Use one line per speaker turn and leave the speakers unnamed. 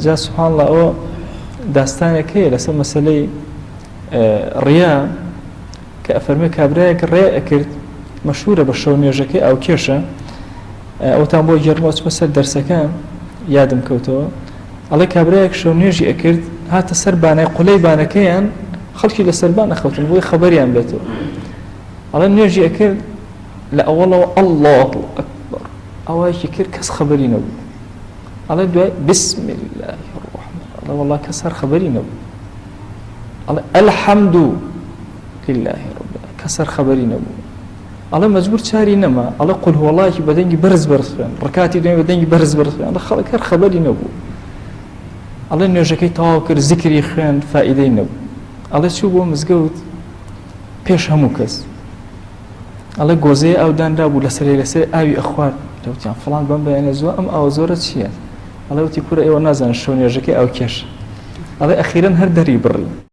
جا سبحان الله ئەوە داستانێکەیە لەسەر مەسەلەی ڕیا کە ئەفەرمێ کابرایەک ڕێ ئەکرد مەشهورە بە شەو نوێژەکەی ئاو کێشە ئەوتان بۆ گەرمۆچ بەسەر دەرسەکان یادم کەوتەوە ئەڵێ کابرایەک شەو نوێژی ئەکرد هاتە سەر بانای قولەی بانەکەیان خەڵکی لە سەربان نەخەوتن بۆی خەبەریان بێتەوە ئەڵێ نوێژی ئەکرد لە ئەوڵەوە الله ئەکبەر ئەوەیەکی کرد کەس خەبەری نەبوو ئەڵێ دوای بسم الله الرحمن ئەڵێ وەڵڵا کەس هەر خەبەری نەبوو ئەڵێ الحەمد لله رب کەس هەر خەبەری نەبوو ئەڵێ مەجبور چاری نەما ئەڵێ قول هوەڵڵاهی بەدەنگی بەرز خوێن ڕکاتی دوێنێ بەدەنگی بەرز خوێن ئەڵێ خەڵک هەر خەبەری نەبوو ئەڵێ نوێژەکەی تەواو کرد زیکری خوێن فائیدەی نەبوو ئەڵێ چوو بۆ مزگەوت پێش هەموو کەس ئەڵێ گۆزەیە ئەو دانرا بوو لەسەر ئاوی ئەخوات دەوتیان فڵان بەم بەیانە زووە ئەم ئاوە زۆرە چییە؟ ئەڵێ وتی کوورە ئێوە نازانن شەو نوێژەکەی ئەو کێش ئەڵێ ئەخیرەن هەر دەری بڕی